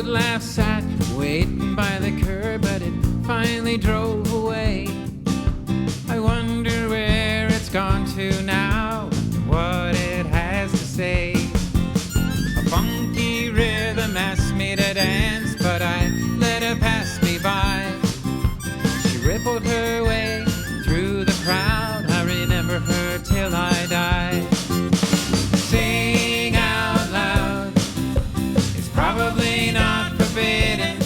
would laugh, sat waiting by the curb, but it finally drove away. I wonder where it's gone to now, what it has to say. A funky rhythm asked me to dance, but I let her pass me by. She rippled her way through the crowd, I remember her till I die. Sing out loud, it's probably not forbidden.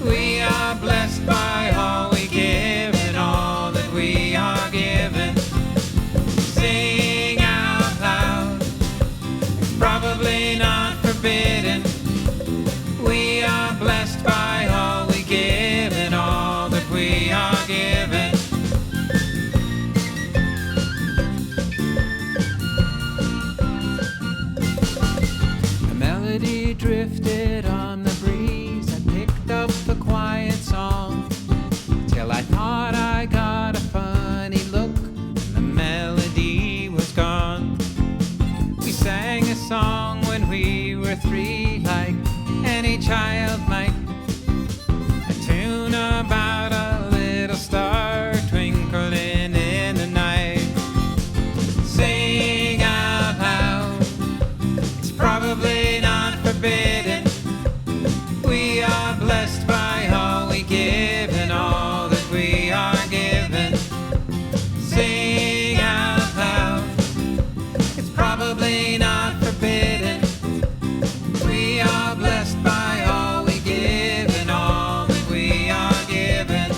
We are blessed by all we give and all that we are given. Sing out loud, it's probably not forbidden. We are blessed by all we give and all that we are given. A melody drifted on the breeze. I picked up the quiet song till I thought I got a funny look and the melody was gone. We sang a song when we were 3, like any child might. A tune about a little star twinkling in the night. Sing out loud, it's probably not forbidden. We are blessed by all we give and all that we are given. Sing out loud, it's probably not forbidden. We are blessed by all we give and all that we are given.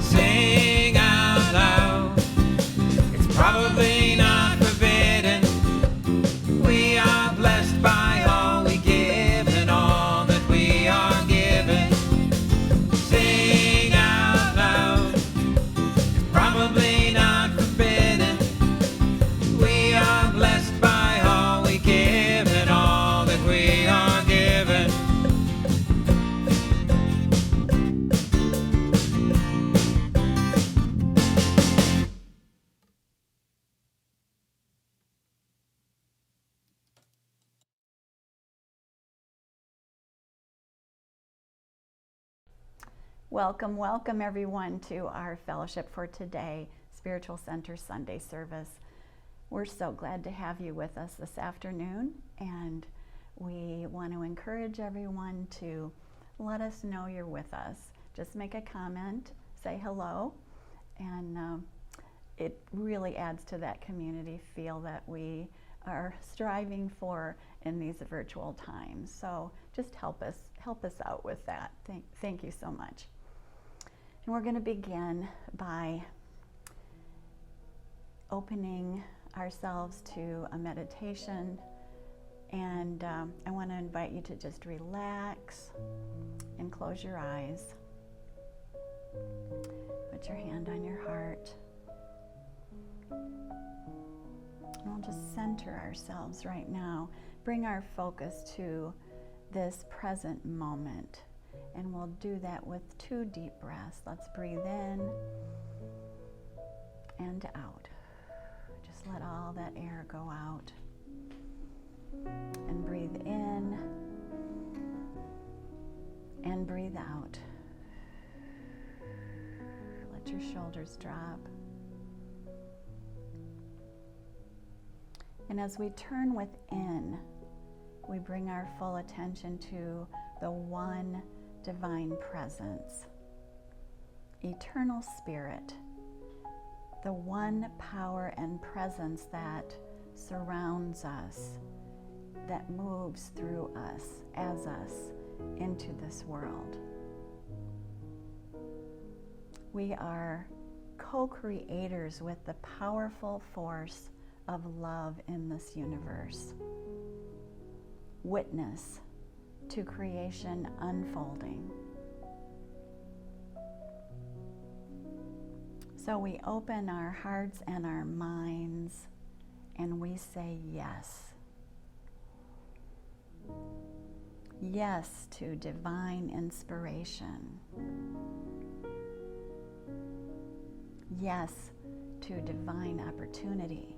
Sing out loud, it's probably not forbidden. We are blessed by all we give and all that we are given. Sing out loud, it's probably not forbidden. We are blessed by all we give and all that we are given. Welcome, welcome everyone to our Fellowship for Today Spiritual Center Sunday service. We're so glad to have you with us this afternoon, and we want to encourage everyone to let us know you're with us. Just make a comment, say hello, and it really adds to that community feel that we are striving for in these virtual times. So just help us out with that. Thank you so much. And we're going to begin by opening ourselves to a meditation, and I want to invite you to just relax and close your eyes. Put your hand on your heart, and we'll just center ourselves right now. Bring our focus to this present moment, and we'll do that with 2 deep breaths. Let's breathe in and out. Just let all that air go out, and breathe in and breathe out. Let your shoulders drop. And as we turn within, we bring our full attention to the one divine presence, eternal spirit, the one power and presence that surrounds us, that moves through us, as us, into this world. We are co-creators with the powerful force of love in this universe. Witness to creation unfolding. So we open our hearts and our minds and we say yes. Yes to divine inspiration. Yes to divine opportunity.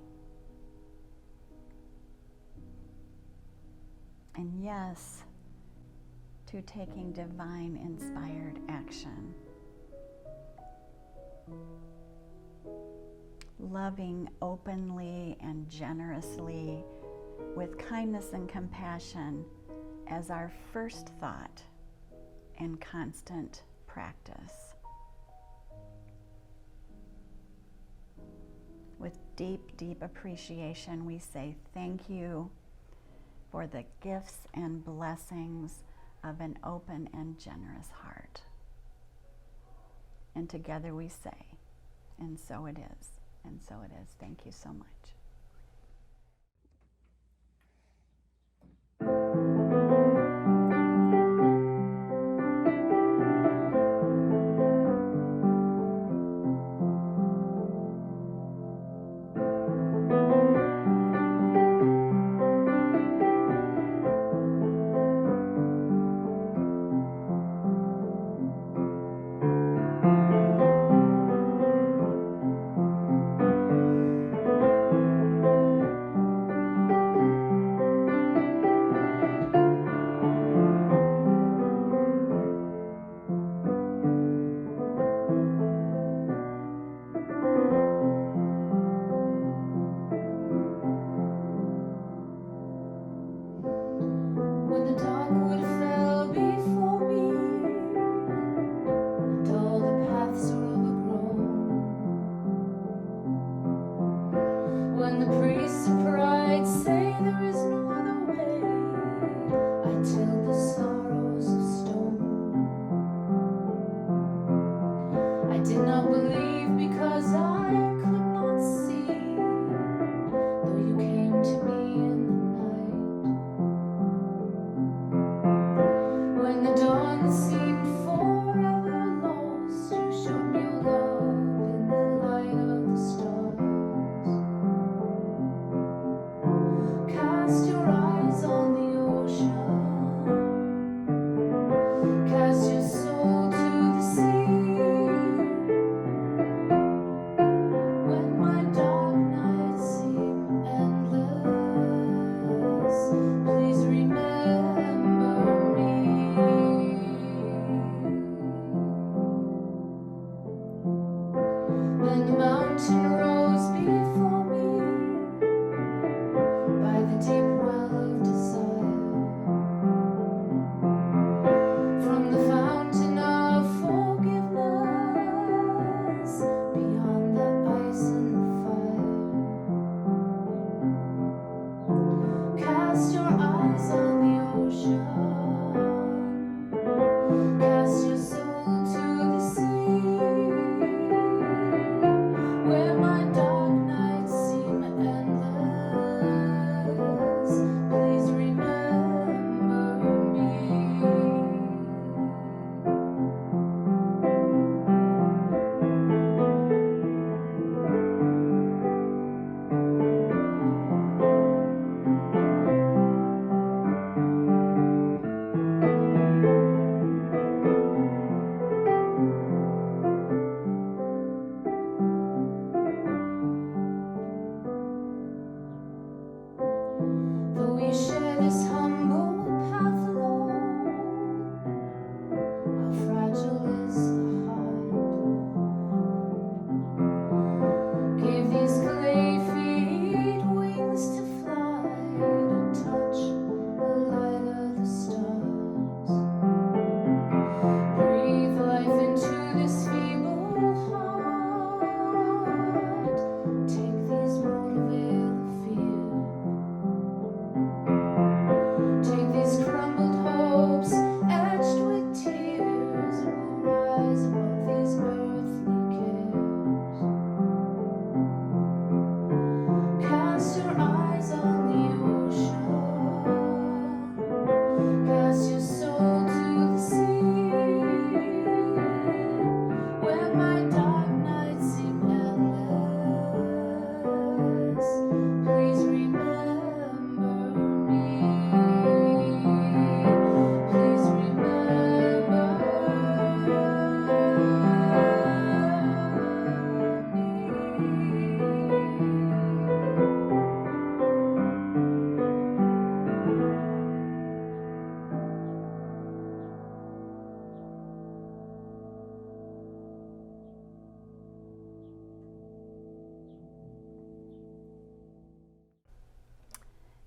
And yes to taking divine inspired action. Loving openly and generously with kindness and compassion as our first thought and constant practice. With deep, deep appreciation, we say thank you for the gifts and blessings of an open and generous heart. And together we say, and so it is, and so it is. Thank you so much.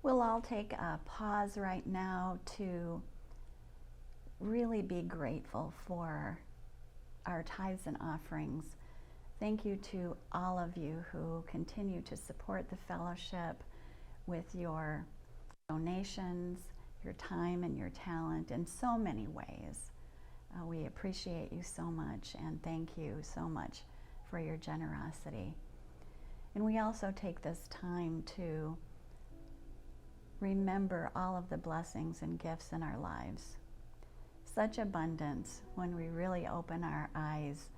We'll all take a pause right now to really be grateful for our tithes and offerings. Thank you to all of you who continue to support the fellowship with your donations, your time and your talent in so many ways. We appreciate you so much and thank you so much for your generosity. And we also take this time to remember all of the blessings and gifts in our lives. Such abundance when we really open our eyes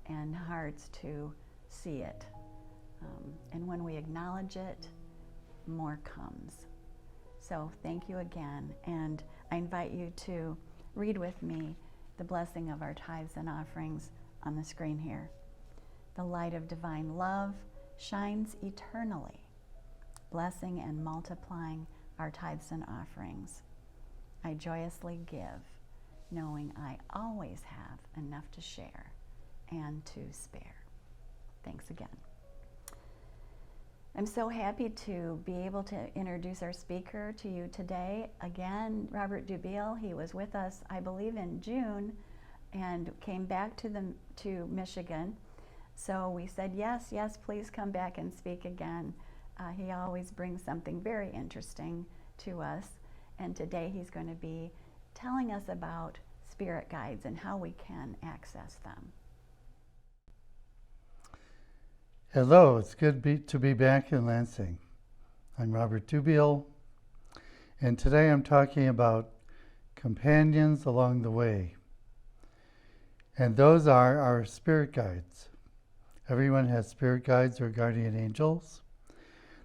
and hearts to see it. And when we acknowledge it, more comes. So thank you again, and I invite you to read with me the blessing of our tithes and offerings on the screen here. The light of divine love shines eternally, blessing and multiplying our tithes and offerings. I joyously give, knowing I always have enough to share and to spare. Thanks again. I'm so happy to be able to introduce our speaker to you today. Again, Robert Dubiel. He was with us, I believe, in June and came back to Michigan. So we said, yes, please come back and speak again. He always brings something very interesting to us. And today he's going to be telling us about spirit guides and how we can access them. Hello, it's good to be back in Lansing. I'm Robert Dubiel, and today I'm talking about companions along the way. And those are our spirit guides. Everyone has spirit guides or guardian angels.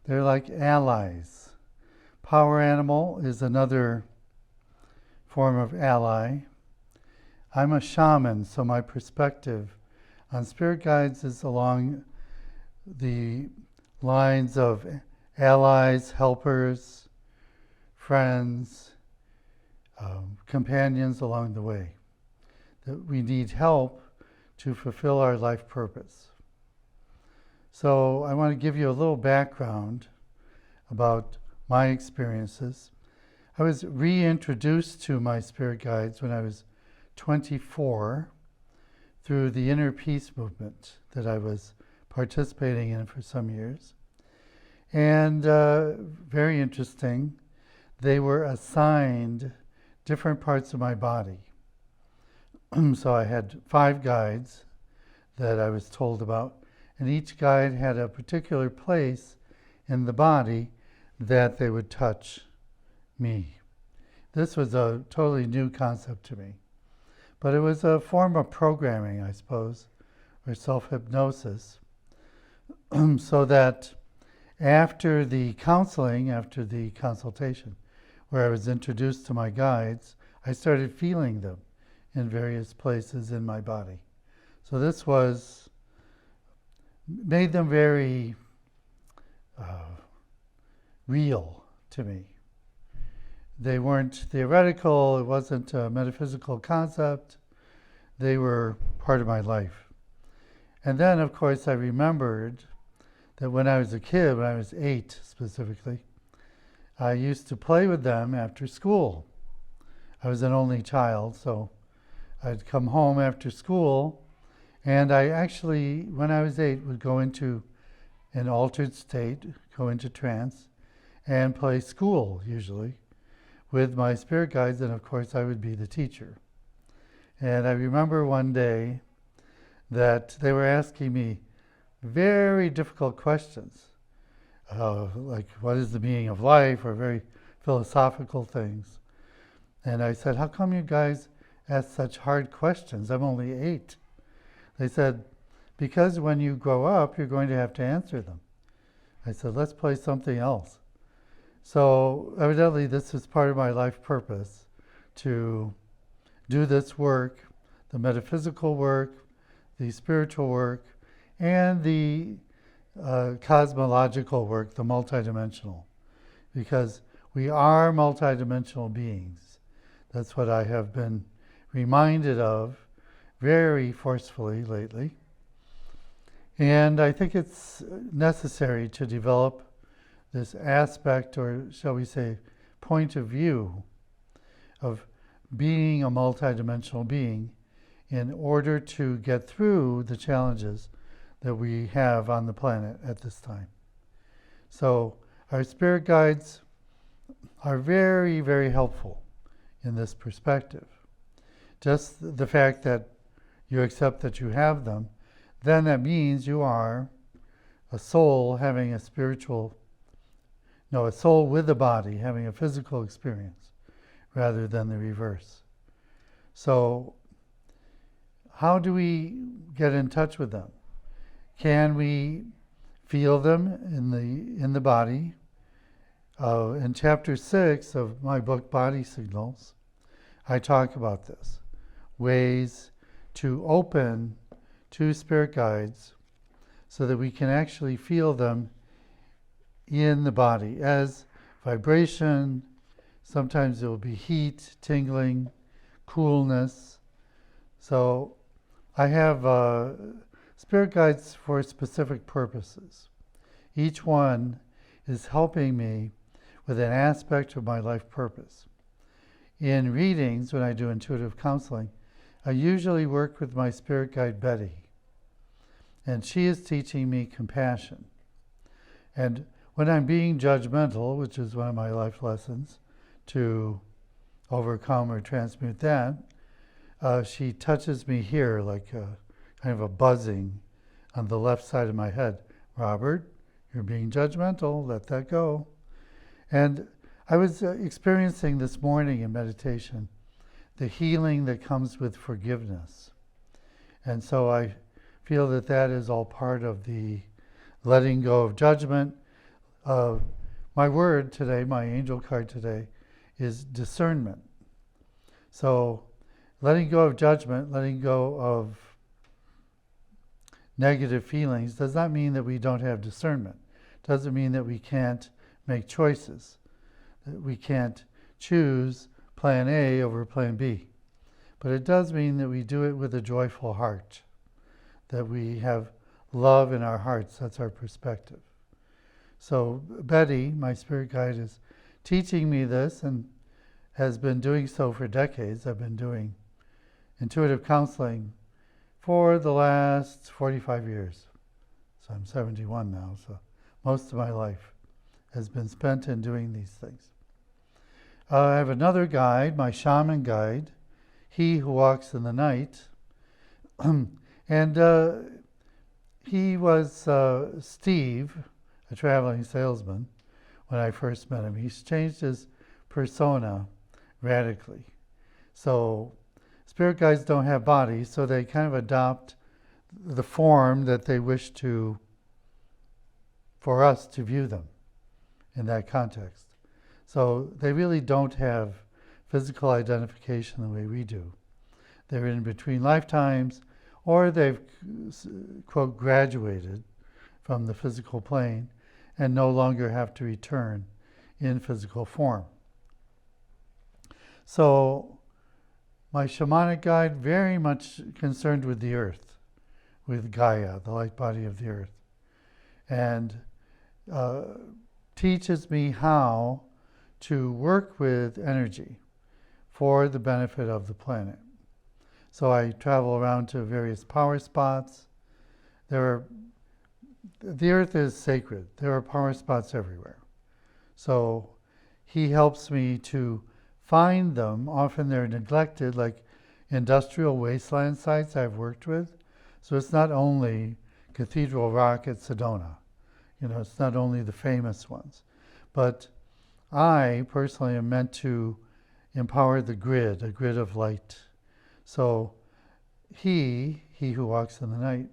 They're like allies. Power animal is another form of ally. I'm a shaman, so my perspective on spirit guides is along the lines of allies, helpers, friends, companions along the way. That we need help to fulfill our life purpose. So I want to give you a little background about my experiences. I was reintroduced to my spirit guides when I was 24 through the inner peace movement that I was participating in for some years. And very interesting, they were assigned different parts of my body. So I had 5 guides that I was told about, and each guide had a particular place in the body that they would touch me. This was a totally new concept to me, but it was a form of programming, I suppose, or self-hypnosis. So that after the counseling, after the consultation, where I was introduced to my guides, I started feeling them in various places in my body. So this made them very real to me. They weren't theoretical, it wasn't a metaphysical concept, they were part of my life. And then, of course, I remembered that when I was a kid, when I was 8 specifically, I used to play with them after school. I was an only child, so I'd come home after school, and I actually, when I was 8, would go into an altered state, go into trance, and play school, usually, with my spirit guides, and of course I would be the teacher. And I remember one day that they were asking me very difficult questions, like what is the meaning of life, or very philosophical things. And I said, how come you guys ask such hard questions? I'm only 8. They said, because when you grow up, you're going to have to answer them. I said, let's play something else. So evidently this is part of my life purpose, to do this work, the metaphysical work, the spiritual work, and the cosmological work, the multidimensional, because we are multidimensional beings. That's what I have been reminded of very forcefully lately. And I think it's necessary to develop this aspect, or shall we say, point of view of being a multidimensional being in order to get through the challenges that we have on the planet at this time. So our spirit guides are very, very helpful in this perspective. Just the fact that you accept that you have them, then that means you are a soul having a soul with a body having a physical experience rather than the reverse. So how do we get in touch with them? Can we feel them in the body? In chapter 6 of my book, Body Signals, I talk about this. Ways to open to spirit guides so that we can actually feel them in the body as vibration. Sometimes it will be heat, tingling, coolness. So I have spirit guides for specific purposes. Each one is helping me with an aspect of my life purpose. In readings, when I do intuitive counseling, I usually work with my spirit guide Betty, and she is teaching me compassion. And when I'm being judgmental, which is one of my life lessons, to overcome or transmute that, she touches me here like kind of a buzzing on the left side of my head. Robert, you're being judgmental, let that go. And I was experiencing this morning in meditation the healing that comes with forgiveness. And so I feel that that is all part of the letting go of judgment. My word today, my angel card today, is discernment. So letting go of judgment, letting go of negative feelings does not mean that we don't have discernment. Doesn't mean that we can't make choices, that we can't choose plan A over plan B. But it does mean that we do it with a joyful heart, that we have love in our hearts. That's our perspective. So Betty, my spirit guide, is teaching me this and has been doing so for decades. I've been doing intuitive counseling for the last 45 years. So I'm 71 now, so most of my life has been spent in doing these things. I have another guide, my shaman guide, he who walks in the night. And he was Steve, a traveling salesman, when I first met him. He's changed his persona radically. So spirit guides don't have bodies, so they kind of adopt the form that they wish for us to view them in that context. So they really don't have physical identification the way we do. They're in between lifetimes, or they've, quote, graduated from the physical plane and no longer have to return in physical form. So my shamanic guide, very much concerned with the earth, with Gaia, the light body of the earth, and teaches me how to work with energy for the benefit of the planet. So I travel around to various power spots. The earth is sacred. There are power spots everywhere. So he helps me to find them. Often they're neglected, like industrial wasteland sites I've worked with. So it's not only Cathedral Rock at Sedona. It's not only the famous ones. But I personally am meant to empower the grid, a grid of light. So he who walks in the night,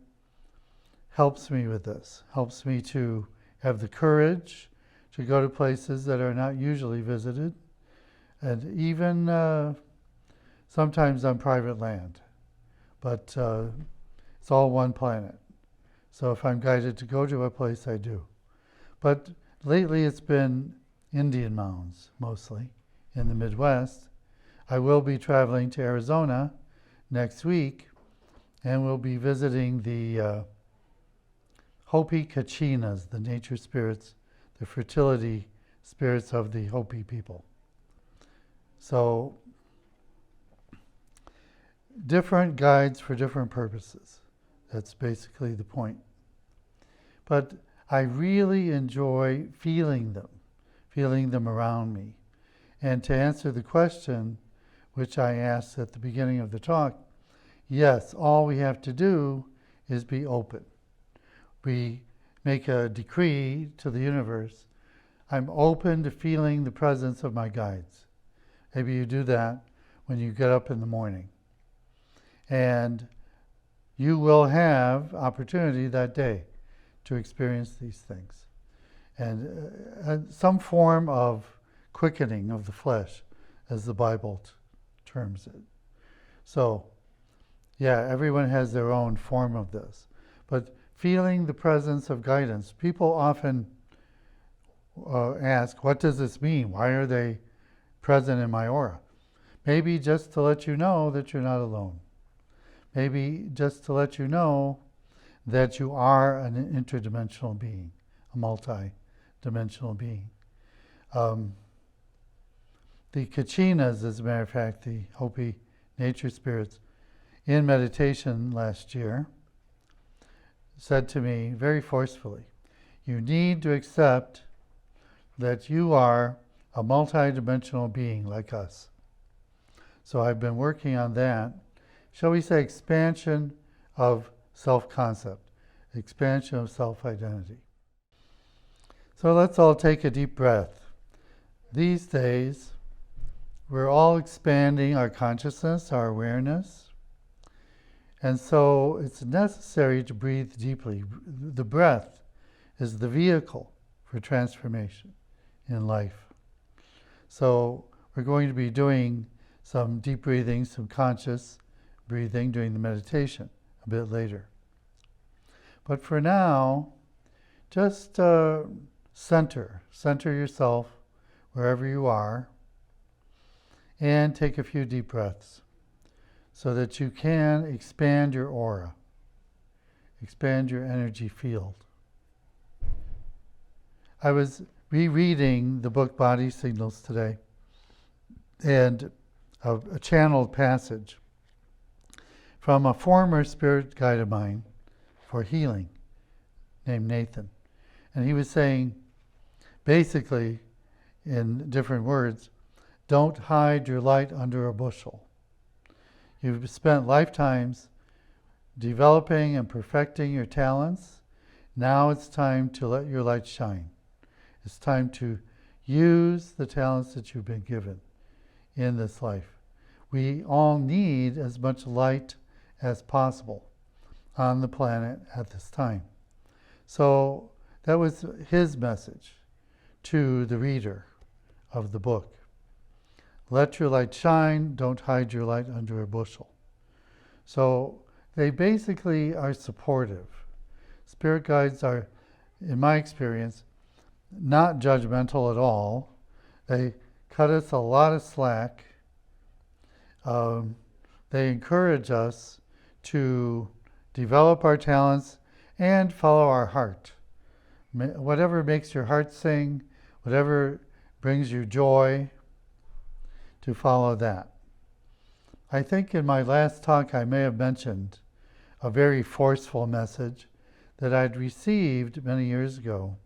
helps me with this, helps me to have the courage to go to places that are not usually visited, and even sometimes on private land. But it's all one planet. So if I'm guided to go to a place, I do. But lately it's been Indian mounds, mostly, in the Midwest. I will be traveling to Arizona next week, and we'll be visiting the Hopi Kachinas, the nature spirits the fertility spirits of the Hopi people. So, different guides for different purposes. That's basically the point. But I really enjoy feeling them around me. And to answer the question, which I asked at the beginning of the talk, yes, all we have to do is be open. We make a decree to the universe. I'm open to feeling the presence of my guides. Maybe you do that when you get up in the morning. And you will have opportunity that day to experience these things. And some form of quickening of the flesh, as the Bible terms it. So, yeah, everyone has their own form of this. But feeling the presence of guidance, people often ask, what does this mean? Why are they present in my aura? Maybe just to let you know that you're not alone. Maybe just to let you know that you are an interdimensional being, a multi-dimensional being. The Kachinas, as a matter of fact, the Hopi nature spirits, in meditation last year, said to me very forcefully, you need to accept that you are a multi-dimensional being like us. So I've been working on that, shall we say, expansion of self-concept, expansion of self-identity. So let's all take a deep breath. These days, we're all expanding our consciousness, our awareness, and so it's necessary to breathe deeply. The breath is the vehicle for transformation in life. So we're going to be doing some deep breathing, some conscious breathing during the meditation a bit later. But for now, just center yourself wherever you are and take a few deep breaths so that you can expand your aura, expand your energy field. I was rereading the book Body Signals today, and a channeled passage from a former spirit guide of mine for healing named Nathan. And he was saying, basically, in different words, don't hide your light under a bushel. You've spent lifetimes developing and perfecting your talents. Now it's time to let your light shine. It's time to use the talents that you've been given in this life. We all need as much light as possible on the planet at this time. So that was his message to the reader of the book. Let your light shine, don't hide your light under a bushel. So they basically are supportive. Spirit guides are, in my experience, not judgmental at all. They cut us a lot of slack. They encourage us to develop our talents and follow our heart. Whatever makes your heart sing, whatever brings you joy, to follow that. I think in my last talk I may have mentioned a very forceful message that I'd received many years ago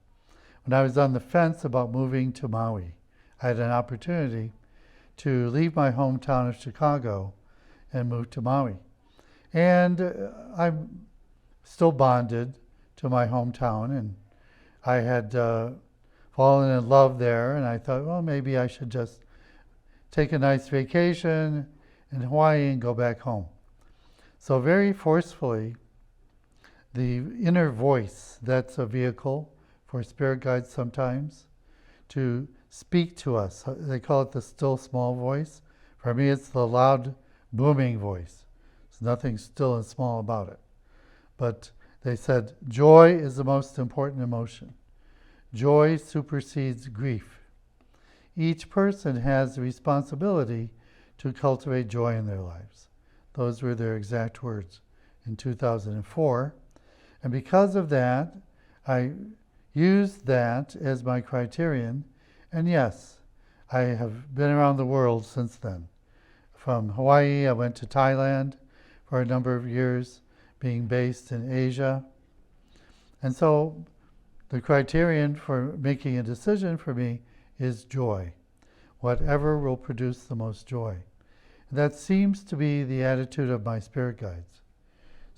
when I was on the fence about moving to Maui. I had an opportunity to leave my hometown of Chicago and move to Maui. And I'm still bonded to my hometown, and I had fallen in love there, and I thought, well, maybe I should just take a nice vacation in Hawaii and go back home. So very forcefully, the inner voice, that's a vehicle for spirit guides sometimes, to speak to us. They call it the still small voice. For me, it's the loud booming voice. There's nothing still and small about it. But they said, joy is the most important emotion. Joy supersedes grief. Each person has the responsibility to cultivate joy in their lives. Those were their exact words in 2004. And because of that, I used that as my criterion. And yes, I have been around the world since then. From Hawaii, I went to Thailand for a number of years, being based in Asia. And so the criterion for making a decision for me is joy. Whatever will produce the most joy. That seems to be the attitude of my spirit guides.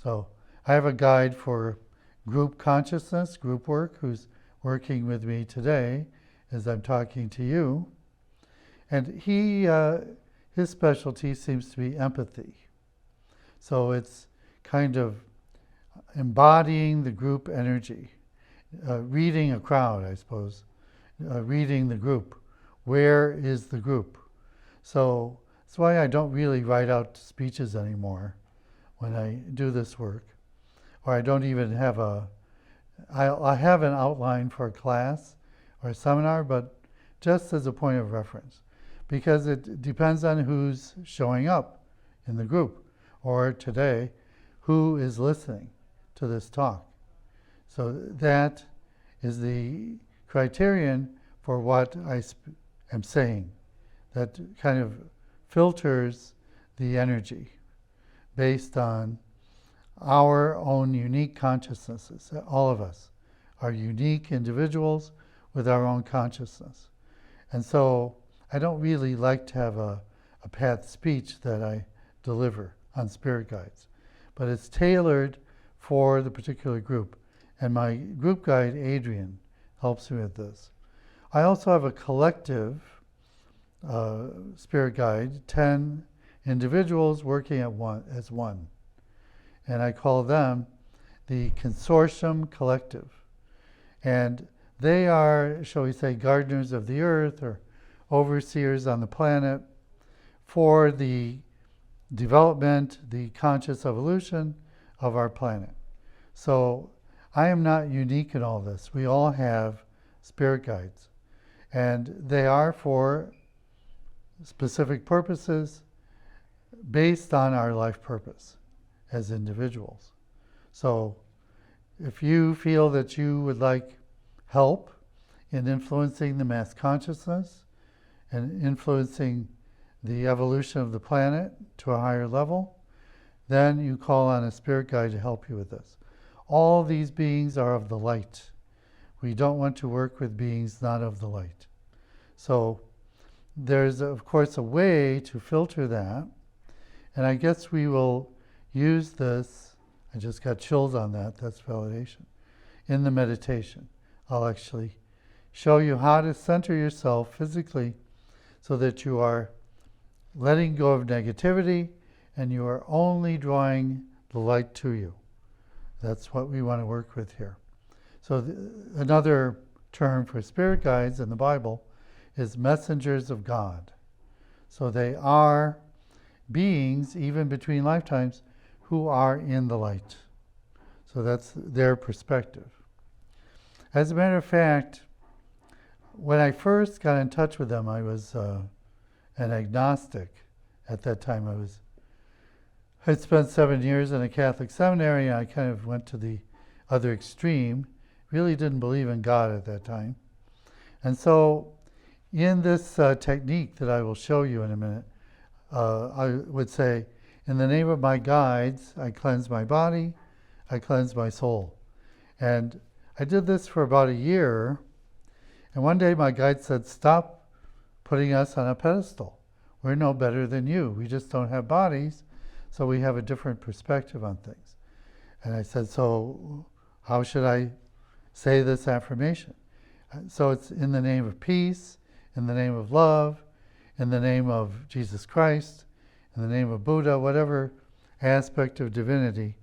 So I have a guide for group consciousness, group work, who's working with me today as I'm talking to you. And his specialty seems to be empathy. So it's kind of embodying the group energy, reading a crowd, I suppose, reading the group. Where is the group? So that's why I don't really write out speeches anymore when I do this work. Or I don't even have I have an outline for a class or a seminar, but just as a point of reference, because it depends on who's showing up in the group, or today, who is listening to this talk. So that is the criterion for what I am saying. That kind of filters the energy based on our own unique consciousnesses. All of us are unique individuals with our own consciousness. And so I don't really like to have a pat speech that I deliver on spirit guides, but it's tailored for the particular group. And my group guide, Adrian, helps me with this. I also have a collective spirit guide, 10 individuals working as one. And I call them the Consortium Collective. And they are, shall we say, gardeners of the earth or overseers on the planet for the development, the conscious evolution of our planet. So I am not unique in all this. We all have spirit guides. And they are for specific purposes based on our life purpose as individuals. So if you feel that you would like help in influencing the mass consciousness and influencing the evolution of the planet to a higher level, then you call on a spirit guide to help you with this. All these beings are of the light. We don't want to work with beings not of the light. So there's, of course, a way to filter that. And I guess we will use this. I just got chills on that. That's validation. In the meditation, I'll actually show you how to center yourself physically so that you are letting go of negativity and you are only drawing the light to you. That's what we want to work with here. So another term for spirit guides in the Bible is messengers of God. So they are beings, even between lifetimes, who are in the light. So that's their perspective. As a matter of fact, when I first got in touch with them, I was an agnostic. At that time, I'd spent 7 years in a Catholic seminary, and I kind of went to the other extreme. Really didn't believe in God at that time. And so in this technique that I will show you in a minute, I would say, in the name of my guides, I cleanse my body, I cleanse my soul. And I did this for about a year, and one day my guide said, stop putting us on a pedestal. We're no better than you. We just don't have bodies, so we have a different perspective on things. And I said, so how should I say this affirmation? So it's in the name of peace, in the name of love, in the name of Jesus Christ, in the name of Buddha, whatever aspect of divinity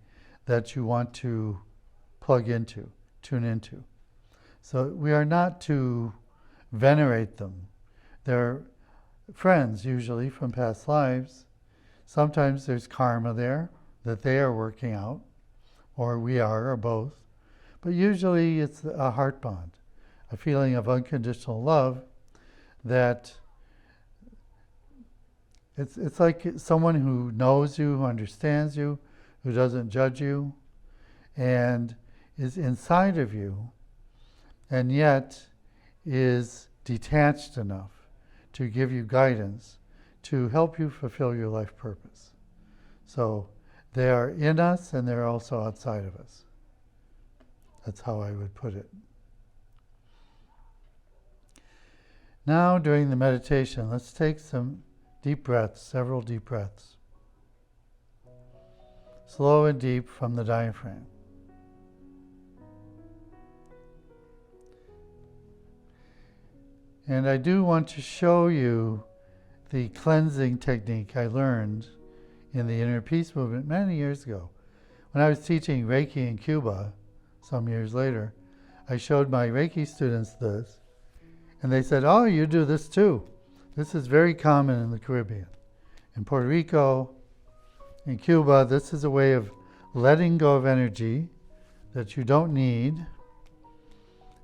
that you want to plug into, tune into. So we are not to venerate them. They're friends, usually, from past lives. Sometimes there's karma there that they are working out, or we are, or both. But usually it's a heart bond, a feeling of unconditional love that it's like someone who knows you, who understands you, who doesn't judge you, and is inside of you. and yet is detached enough to give you guidance to help you fulfill your life purpose. So they are in us and they're also outside of us. That's how I would put it. Now, during the meditation, let's take some deep breaths, several deep breaths. Slow and deep from the diaphragm. And I do want to show you the cleansing technique I learned in the Inner Peace movement many years ago. When I was teaching Reiki in Cuba, some years later, I showed my Reiki students this, and they said, "Oh, you do this too." This is very common in the Caribbean. In Puerto Rico, in Cuba, this is a way of letting go of energy that you don't need,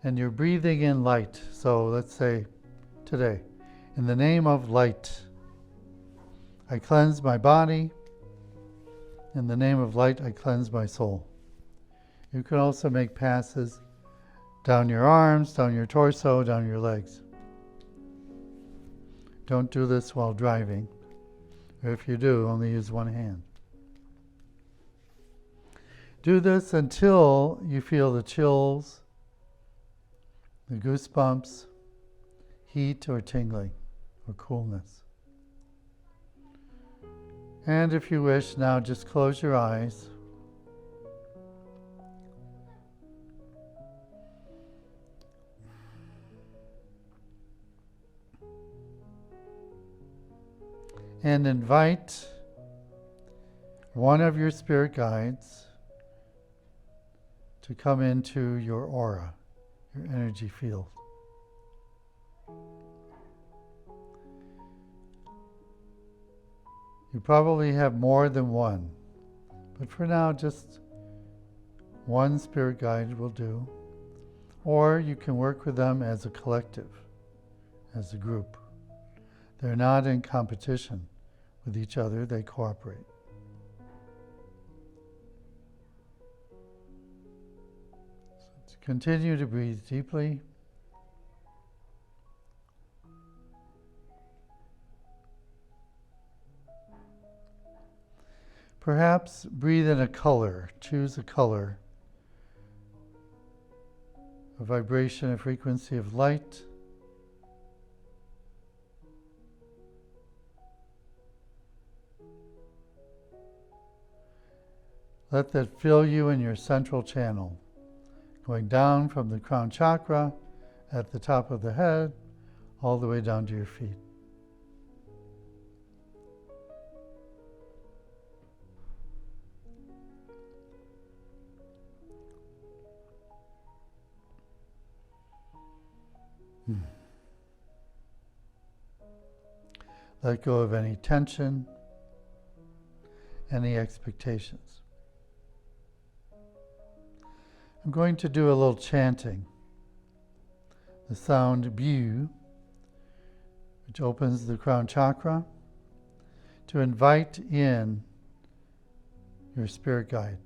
and you're breathing in light. So let's say today, in the name of light, I cleanse my body. In the name of light, I cleanse my soul. You can also make passes down your arms, down your torso, down your legs. Don't do this while driving, or if you do, only use one hand. Do this until you feel the chills, the goosebumps, heat or tingling or coolness. And if you wish, now just close your eyes. And invite one of your spirit guides to come into your aura, your energy field. You probably have more than one, but for now, just one spirit guide will do. Or you can work with them as a collective, as a group. They're not in competition with each other, they cooperate. So continue to breathe deeply. Perhaps breathe in a color, choose a color, a vibration, a frequency of light. Let that fill you in your central channel, going down from the crown chakra at the top of the head, all the way down to your feet. Let go of any tension, any expectations. I'm going to do a little chanting. The sound bu, which opens the crown chakra, to invite in your spirit guide.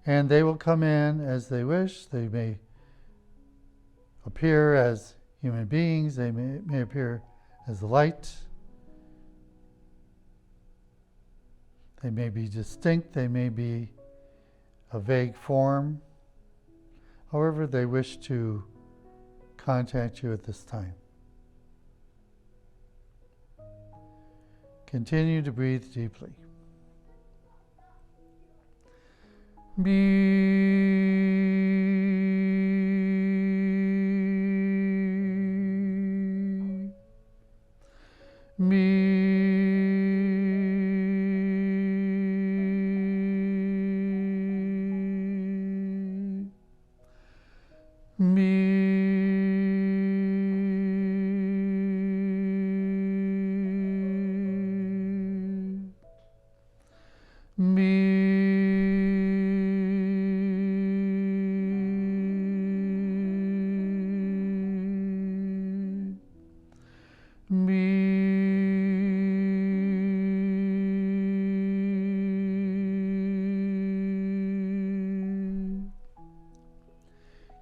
And they will come in as they wish. They may appear as human beings. They may appear as light. They may be distinct. They may be a vague form. However they wish to contact you at this time. Continue to breathe deeply.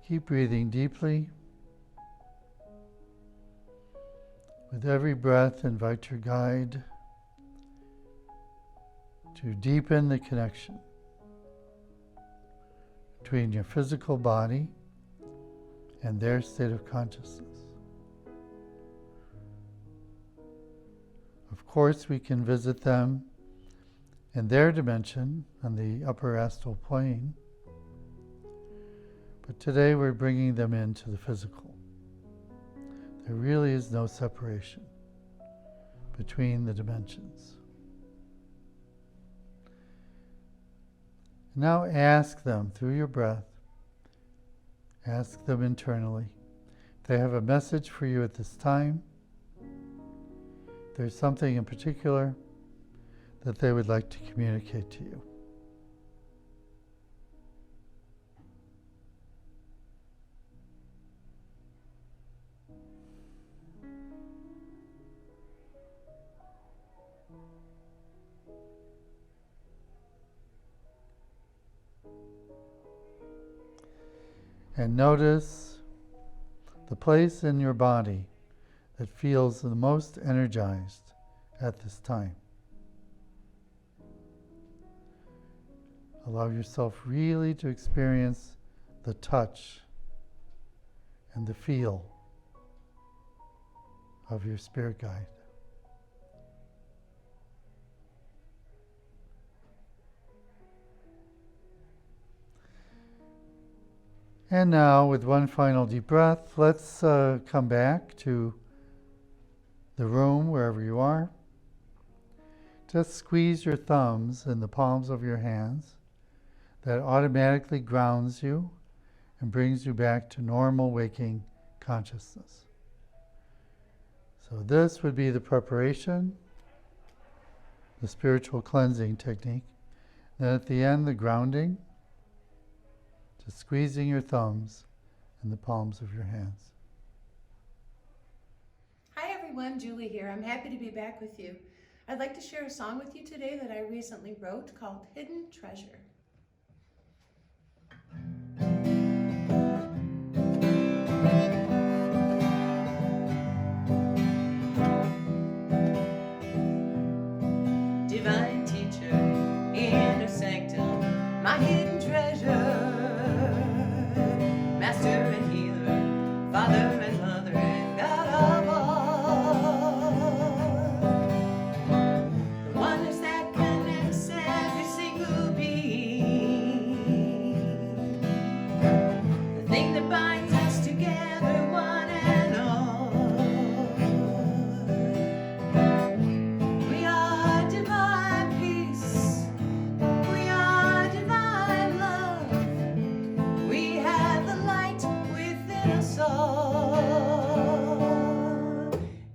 Keep breathing deeply. With every breath, invite your guide to deepen the connection between your physical body and their state of consciousness. Of course, we can visit them in their dimension on the upper astral plane, but today we're bringing them into the physical. There really is no separation between the dimensions. Now ask them through your breath, ask them internally. If they have a message for you at this time, there's something in particular that they would like to communicate to you. And notice the place in your body that feels the most energized at this time. Allow yourself really to experience the touch and the feel of your spirit guide. And now, with one final deep breath, let's come back to the room, wherever you are. Just squeeze your thumbs in the palms of your hands. That automatically grounds you and brings you back to normal waking consciousness. So this would be the preparation, the spiritual cleansing technique. Then at the end, the grounding. Just squeezing your thumbs in the palms of your hands. Hi everyone, Julie here. I'm happy to be back with you. I'd like to share a song with you today that I recently wrote called Hidden Treasure. Divine teacher, inner sanctum, my hidden treasure. Master and healer, Father and Mother and God of all. The wonders that connects every single being. The thing that binds us together, one and all. We are divine peace. We are divine love. We have the light within us all,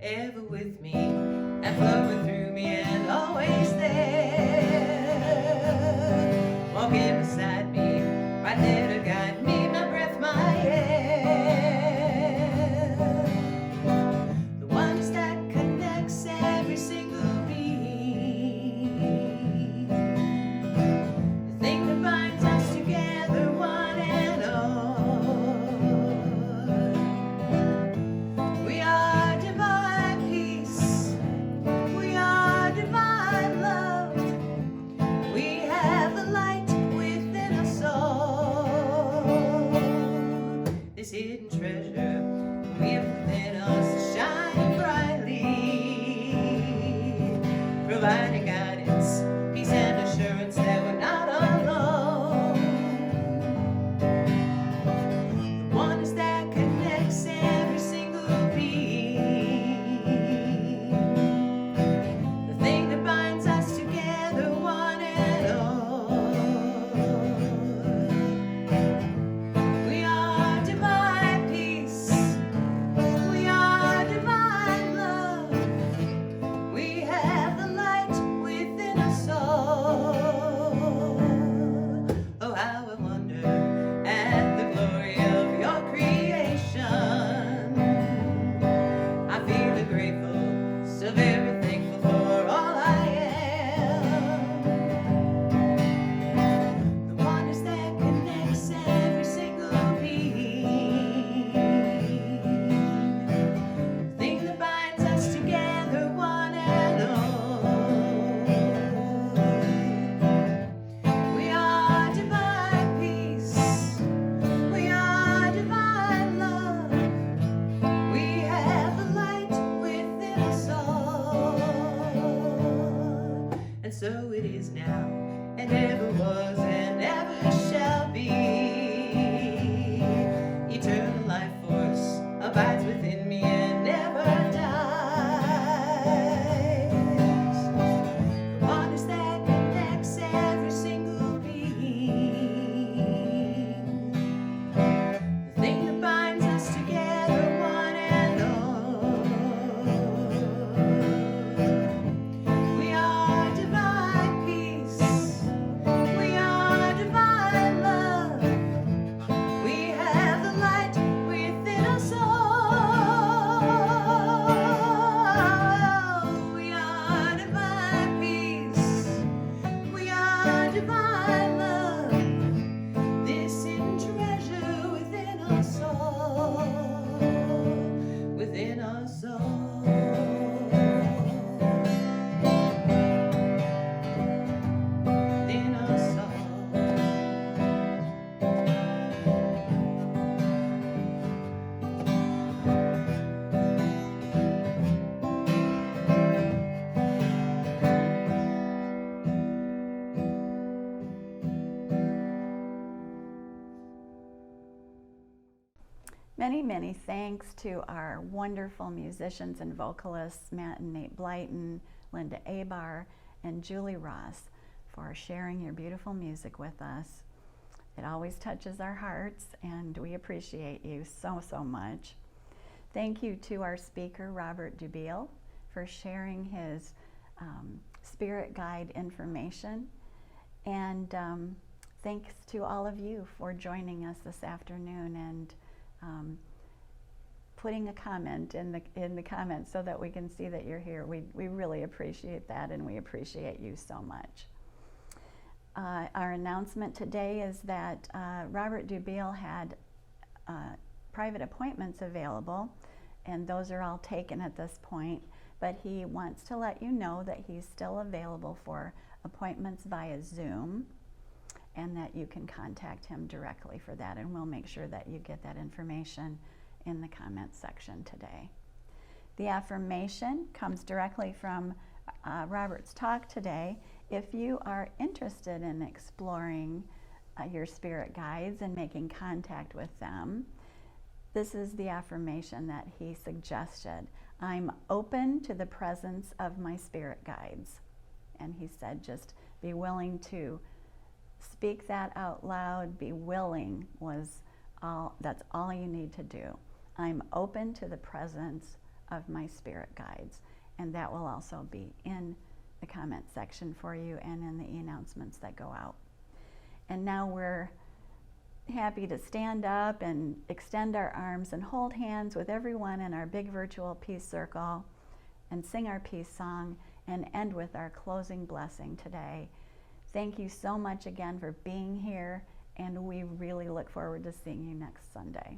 ever with me and flowing through me and always there, walking beside me, right there to guide me, my breath, my air. The ones that connects every single being. The thing that binds us together, one and all. We are divine peace. We are divine love. We have the light within us all. This hidden treasure we have within us, shining brightly, providing guidance, peace and assurance that we're not alone. The wonders that connects every single being. The thing that binds us together, one and all. We are divine peace. We are divine love. We have the light within and so it is now, and ever was, and ever shall be. Eternal life force abides within me and never dies. The waters that connects every single being, the thing that binds us together, one and all. We are divine peace. We are divine love. We have the light within us all. We are divine peace. We are divine love. This hidden treasure within us all. Within us all. Within us all. Many, many thanks to our wonderful musicians and vocalists, Matt and Nate Bliton, Linda Abar, and Julie Ross, for sharing your beautiful music with us. It always touches our hearts, and we appreciate you so, so much. Thank you to our speaker, Robert Dubiel, for sharing his spirit guide information. And thanks to all of you for joining us this afternoon and putting a comment in the comments so that we can see that you're here. We really appreciate that, and we appreciate you so much. Our announcement today is that Robert Dubiel had private appointments available, and those are all taken at this point, but he wants to let you know that he's still available for appointments via Zoom, and that you can contact him directly for that, and we'll make sure that you get that information in the comments section today. The affirmation comes directly from Robert's talk today. If you are interested in exploring your spirit guides and making contact with them, this is the affirmation that he suggested. I'm open to the presence of my spirit guides. And he said just be willing to speak that out loud. Be willing that's all you need to do. I'm open to the presence of my spirit guides. And that will also be in the comment section for you and in the announcements that go out. And now we're happy to stand up and extend our arms and hold hands with everyone in our big virtual peace circle and sing our peace song and end with our closing blessing today. Thank you so much again for being here, and we really look forward to seeing you next Sunday.